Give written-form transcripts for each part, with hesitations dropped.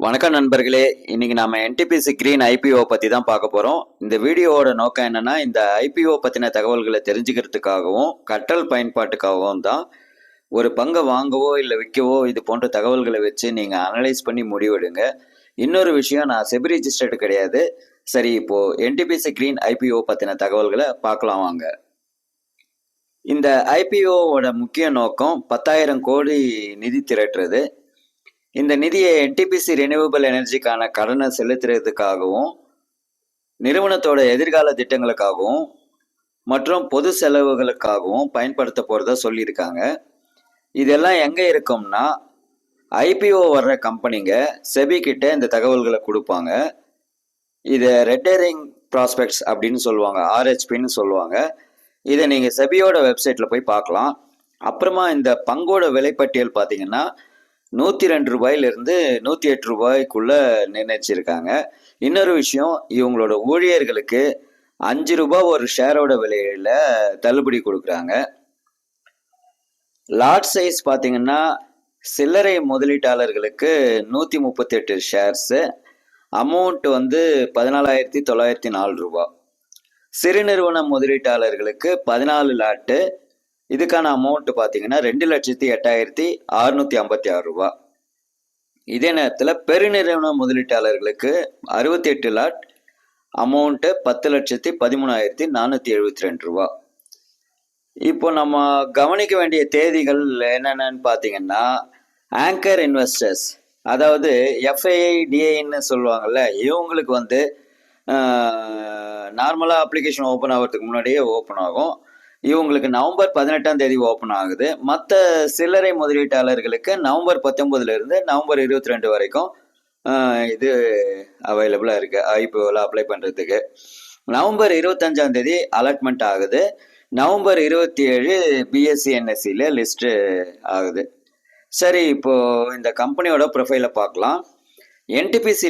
வணக்கம் நண்பர்களே. இன்னைக்கு நாம என்டிபிசி கிரீன் ஐபிஓ பத்தி தான் பார்க்க போறோம். இந்த வீடியோவோட நோக்கம் என்னன்னா, இந்த ஐபிஓ பத்தின தகவல்களை தெரிஞ்சுக்கிறதுக்காகவும் கற்றல் பயன்பாட்டுக்காகவும் தான். ஒரு பங்கை வாங்கவோ இல்லை விற்கவோ இது போன்ற தகவல்களை வச்சு நீங்க அனலைஸ் பண்ணி முடிவெடுங்க. இன்னொரு விஷயம், நான் செபி ரிஜிஸ்டர்டு கிடையாது. சரி, இப்போ என்டிபிசி கிரீன் ஐபிஓ பத்தின தகவல்களை பார்க்கலாம் வாங்க. இந்த ஐபிஓவோட முக்கிய நோக்கம் 10,000 கோடி நிதி திரட்டுறது. இந்த நிதியை என்டிபிசி ரெனியூவபிள் எனர்ஜிக்கான கடனை செலுத்துறதுக்காகவும் நிறுவனத்தோட எதிர்கால திட்டங்களுக்காகவும் மற்றும் பொது செலவுகளுக்காகவும் பயன்படுத்த போறதா சொல்லியிருக்காங்க. இதெல்லாம் எங்க இருக்கும்னா, ஐபிஓ வர்ற கம்பெனிங்க செபி கிட்ட இந்த தகவல்களை கொடுப்பாங்க. இதை ரெட் ஹெரிங் ப்ராஸ்பெக்ட்ஸ் அப்படின்னு சொல்லுவாங்க, ஆர்ஹெச்பின்னு சொல்லுவாங்க. இதை நீங்க செபியோட வெப்சைட்ல போய் பார்க்கலாம். அப்புறமா இந்த பங்கோட விலைப்பட்டியல் பார்த்தீங்கன்னா 102 ரூபாயிலிருந்து 108 ரூபாய்க்குள்ள நிர்ணயிச்சிருக்காங்க. இன்னொரு விஷயம், இவங்களோட ஊழியர்களுக்கு 5 ரூபாய் ஒரு ஷேரோட விலையில தள்ளுபடி கொடுக்குறாங்க. லாட் சைஸ் பார்த்தீங்கன்னா சில்லறை முதலீட்டாளர்களுக்கு 138 ஷேர்ஸ், அமௌண்ட் 14,904 ரூபாய். சிறு நிறுவன முதலீட்டாளர்களுக்கு 14 லாட்டு, இதுக்கான அமௌண்ட் பார்த்தீங்கன்னா 2,08,656 ரூபாய். இதே நேரத்தில் பெருநிறுவன முதலீட்டாளர்களுக்கு 68 லாட், அமௌண்ட்டு 10,13,472 ரூபாய். இப்போ நம்ம கவனிக்க வேண்டிய தேதிகள் என்னென்னு பார்த்தீங்கன்னா, ஆங்கர் இன்வெஸ்டர்ஸ், அதாவது எஃப்ஐஐ டிஐன்னு சொல்லுவாங்கல்ல, இவங்களுக்கு நார்மலாக அப்ளிகேஷன் ஓப்பன் ஆகிறதுக்கு முன்னாடியே ஓப்பன் ஆகும். இவங்களுக்கு நவம்பர் 18ஆம் தேதி ஓப்பன் ஆகுது. மற்ற சில்லறை முதலீட்டாளர்களுக்கு நவம்பர் 19 நவம்பர் 22 வரைக்கும் இது அவைலபிளாக இருக்குது ஐபிஓவில் அப்ளை பண்ணுறதுக்கு. நவம்பர் 25ஆம் தேதி அலாட்மெண்ட் ஆகுது. நவம்பர் 27 பிஎஸ்சி என்எஸ்சியில் லிஸ்ட்டு ஆகுது. சரி, இப்போது இந்த கம்பெனியோட ப்ரொஃபைலை பார்க்கலாம். என்டிபிசி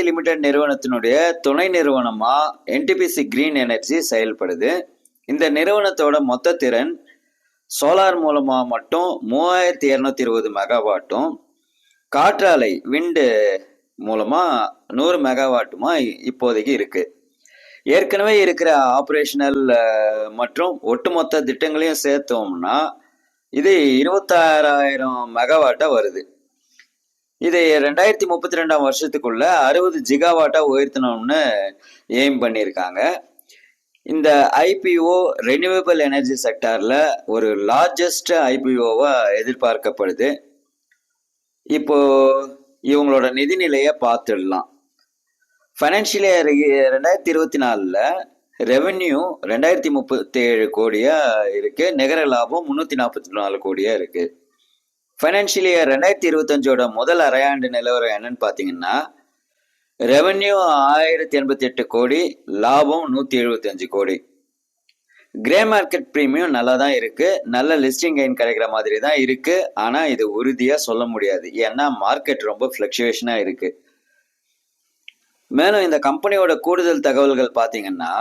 லிமிடெட் நிறுவனத்தினுடைய துணை நிறுவனமா என்டிபிசி கிரீன் எனர்ஜி செயல்படுது. இந்த நிறுவனத்தோட மொத்த திறன் சோலார் மூலமா மட்டும் 3,220 மெகாவாட்டும், காற்றாலை விண்டு மூலமா 100 மெகாவாட்டுமா இப்போதைக்கு இருக்கு. ஏற்கனவே இருக்கிற ஆப்ரேஷனல் மற்றும் ஒட்டுமொத்த திட்டங்களையும் சேர்த்தோம்னா இது 26,000 மெகாவாட்டா வருது. இதை 2032ஆம் வருஷத்துக்குள்ள 60 ஜிகாவாட்டா உயர்த்தணும்னு எய்ம் பண்ணியிருக்காங்க. இந்த ஐபிஓ ரெனியூவபிள் எனர்ஜி செக்டார்ல ஒரு லார்ஜஸ்ட் ஐபிஓவா எதிர்பார்க்கப்படுது. இப்போ இவங்களோட நிதிநிலையை பார்த்துடலாம். ஃபைனான்சியல் இயர் 2024 ரெவென்யூ 2,037 கோடியா இருக்கு. நிகர லாபம் 344 கோடியா இருக்கு. ஃபைனான்சியல் இயர் 2025ஓட முதல் அரையாண்டு நிலவரம் என்னன்னு பார்த்தீங்கன்னா, ரெவென்யூ 1,088 கோடி, லாபம் 175 கோடி. கிரே மார்க்கெட் ப்ரீமியம் நல்லா தான் இருக்கு, நல்ல லிஸ்டிங் கெயின் கிடைக்கிற மாதிரி தான் இருக்கு. ஆனால் இது உறுதியாக சொல்ல முடியாது, ஏன்னா மார்க்கெட் ரொம்ப ஃப்ளக்சுவேஷனாக இருக்கு. மேலும் இந்த கம்பெனியோட கூடுதல் தகவல்கள் பார்த்தீங்கன்னா,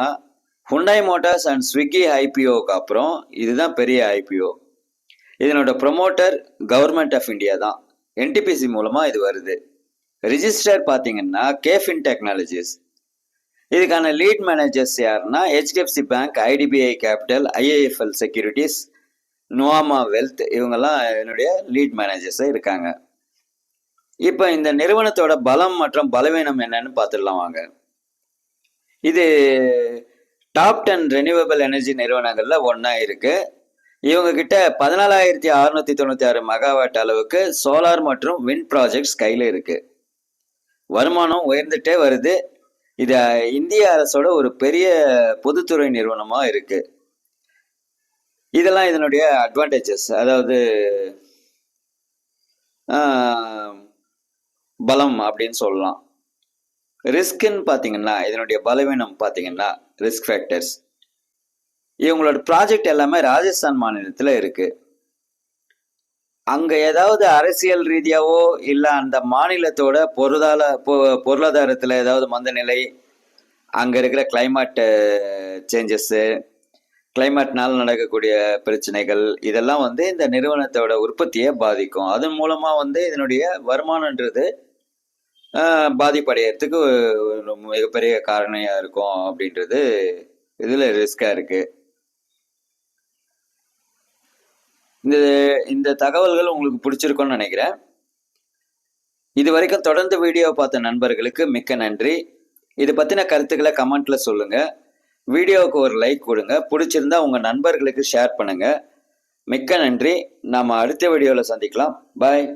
ஹுண்டாய் மோட்டார்ஸ் அண்ட் ஸ்விக்கி ஐபிஓக்கு அப்புறம் இதுதான் பெரிய ஐபிஓ. இதனோட ப்ரொமோட்டர் கவர்மெண்ட் ஆஃப் இந்தியா தான். என்டிபிசி மூலமா இது வருது. ரிஜிஸ்டர் பார்த்தீங்கன்னா கேஃபின் டெக்னாலஜிஸ். இதுக்கான லீட் மேனேஜர்ஸ் யாருன்னா HDFC Bank, IDBI Capital, IIFL Securities, Nuvama Wealth, இவங்கெல்லாம் என்னுடைய லீட் மேனேஜர்ஸாக இருக்காங்க. இப்போ இந்த நிறுவனத்தோட பலம் மற்றும் பலவீனம் என்னன்னு பார்த்துடலாம் வாங்க. இது டாப் 10 ரெனியூவபிள் எனர்ஜி நிறுவனங்கள்ல ஒன்றா இருக்கு. இவங்க கிட்ட 14,696 மெகாவாட் அளவுக்கு சோலார் மற்றும் விண்ட் ப்ராஜெக்ட்ஸ் கையில் இருக்கு. வருமானம் உயர்ந்துட்டே வருது. இது இந்திய அரசோட ஒரு பெரிய பொதுத்துறை நிறுவனமா இருக்கு. இதெல்லாம் இதனுடைய அட்வான்டேஜஸ், அதாவது பலம் அப்படின்னு சொல்லலாம். ரிஸ்க்ன்னு பார்த்தீங்கன்னா, இதனுடைய பலவீனம் பார்த்தீங்கன்னா ரிஸ்க் ஃபேக்டர்ஸ். இவங்களோட ப்ராஜெக்ட் எல்லாமே ராஜஸ்தான் மாநிலத்தில் இருக்கு. அங்க ஏதாவது அரசியல் ரீதியாவோ இல்லை அந்த மாநிலத்தோட பொருளாதாரத்தில் ஏதாவது மந்த நிலை, அங்க இருக்கிற கிளைமேட் சேஞ்சஸ்ஸு, கிளைமேட்னால நடக்கக்கூடிய பிரச்சனைகள் இதெல்லாம் வந்து இந்த நிறுவனத்தோட உற்பத்தியை பாதிக்கும். அதன் மூலமா வந்து இதனுடைய வருமானன்றது பாதிப்படையறதுக்கு ஒரு மிகப்பெரிய காரணியா இருக்கும் அப்படின்றது இதுல ரிஸ்கா இருக்கு. இந்த இந்த தகவல்கள் உங்களுக்கு பிடிச்சிருக்கும்னு நினைக்கிறேன். இது வரைக்கும் தொடர்ந்து வீடியோ பார்த்த நண்பர்களுக்கு மிக்க நன்றி. இது பத்தின கருத்துக்களை கமெண்ட்ல சொல்லுங்க. வீடியோவுக்கு ஒரு லைக் கொடுங்க. பிடிச்சிருந்தா உங்க நண்பர்களுக்கு ஷேர் பண்ணுங்க. மிக்க நன்றி. நாம அடுத்த வீடியோல சந்திக்கலாம். பாய்.